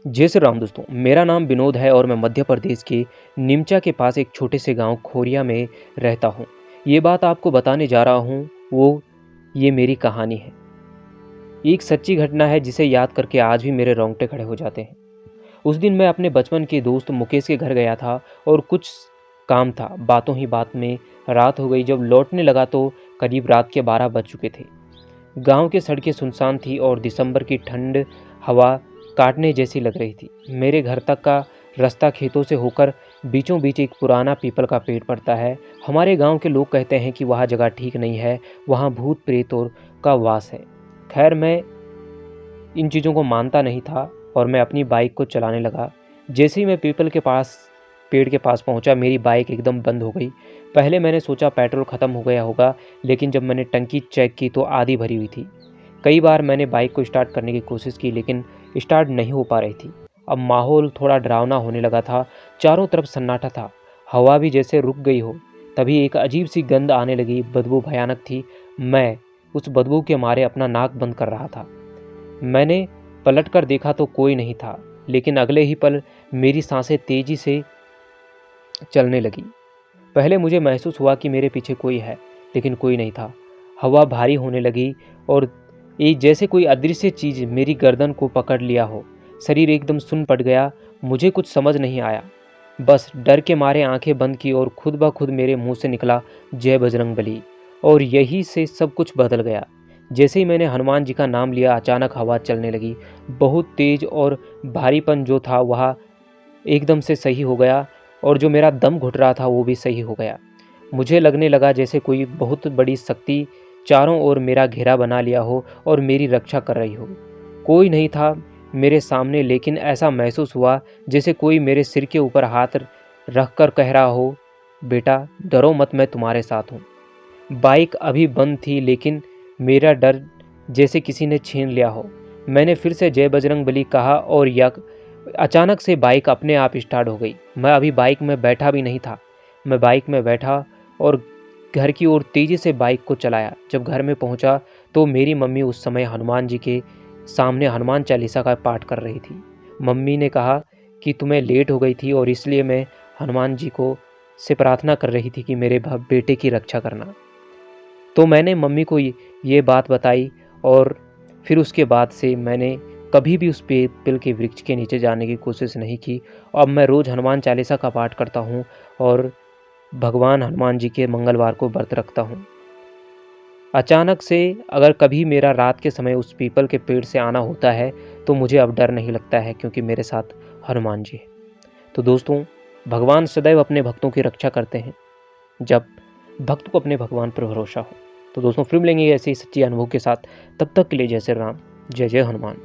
जय श्री राम दोस्तों, मेरा नाम विनोद है और मैं मध्य प्रदेश के निमचा के पास एक छोटे से गांव खोरिया में रहता हूं। ये बात आपको बताने जा रहा हूं, ये मेरी कहानी है। एक सच्ची घटना है जिसे याद करके आज भी मेरे रोंगटे खड़े हो जाते हैं। उस दिन मैं अपने बचपन के दोस्त मुकेश के घर गया था और कुछ काम था। बातों ही बात में रात हो गई। जब लौटने लगा तो करीब रात के 12 बज चुके थे। गांव की सड़कें सुनसान थी और दिसंबर की ठंड हवा काटने जैसी लग रही थी। मेरे घर तक का रास्ता खेतों से होकर बीचों बीच एक पुराना पीपल का पेड़ पड़ता है। हमारे गांव के लोग कहते हैं कि वह जगह ठीक नहीं है, वहाँ भूत प्रेत और का वास है। खैर, मैं इन चीज़ों को मानता नहीं था और मैं अपनी बाइक को चलाने लगा। जैसे ही मैं पेड़ के पास पहुंचा, मेरी बाइक एकदम बंद हो गई। पहले मैंने सोचा पेट्रोल ख़त्म हो गया होगा, लेकिन जब मैंने टंकी चेक की तो आधी भरी हुई थी। कई बार मैंने बाइक को स्टार्ट करने की कोशिश की, लेकिन स्टार्ट नहीं हो पा रही थी। अब माहौल थोड़ा डरावना होने लगा था। चारों तरफ सन्नाटा था, हवा भी जैसे रुक गई हो। तभी एक अजीब सी गंध आने लगी। बदबू भयानक थी। मैं उस बदबू के मारे अपना नाक बंद कर रहा था। मैंने पलटकर देखा तो कोई नहीं था, लेकिन अगले ही पल मेरी सांसें तेजी से चलने लगी। पहले मुझे महसूस हुआ कि मेरे पीछे कोई है, लेकिन कोई नहीं था। हवा भारी होने लगी और एक जैसे कोई अदृश्य चीज मेरी गर्दन को पकड़ लिया हो। शरीर एकदम सुन्न पड़ गया। मुझे कुछ समझ नहीं आया, बस डर के मारे आंखें बंद की और खुद ब खुद मेरे मुंह से निकला, जय बजरंगबली। और यही से सब कुछ बदल गया। जैसे ही मैंने हनुमान जी का नाम लिया, अचानक हवा चलने लगी, बहुत तेज, और भारीपन जो था वह एकदम से सही हो गया और जो मेरा दम घुट रहा था वो भी सही हो गया। मुझे लगने लगा जैसे कोई बहुत बड़ी शक्ति चारों ओर मेरा घेरा बना लिया हो और मेरी रक्षा कर रही हो। कोई नहीं था मेरे सामने, लेकिन ऐसा महसूस हुआ जैसे कोई मेरे सिर के ऊपर हाथ रख कर कह रहा हो, बेटा डरो मत, मैं तुम्हारे साथ हूँ। बाइक अभी बंद थी, लेकिन मेरा डर जैसे किसी ने छीन लिया हो। मैंने फिर से जय बजरंगबली कहा और अचानक से बाइक अपने आप स्टार्ट हो गई। मैं अभी बाइक में बैठा भी नहीं था। मैं बाइक में बैठा और घर की ओर तेज़ी से बाइक को चलाया। जब घर में पहुंचा तो मेरी मम्मी उस समय हनुमान जी के सामने हनुमान चालीसा का पाठ कर रही थी। मम्मी ने कहा कि तुम्हें लेट हो गई थी और इसलिए मैं हनुमान जी को से प्रार्थना कर रही थी कि मेरे बेटे की रक्षा करना। तो मैंने मम्मी को ये बात बताई और फिर उसके बाद से मैंने कभी भी उस पीपल के वृक्ष के नीचे जाने की कोशिश नहीं की। अब मैं रोज़ हनुमान चालीसा का पाठ करता हूँ और भगवान हनुमान जी के मंगलवार को व्रत रखता हूँ। अचानक से अगर कभी मेरा रात के समय उस पीपल के पेड़ से आना होता है तो मुझे अब डर नहीं लगता है, क्योंकि मेरे साथ हनुमान जी है। तो दोस्तों, भगवान सदैव अपने भक्तों की रक्षा करते हैं जब भक्त को अपने भगवान पर भरोसा हो। तो दोस्तों, फिर मिलेंगे ऐसे ही सच्चे अनुभव के साथ। तब तक के लिए जय श्री राम, जय जय हनुमान।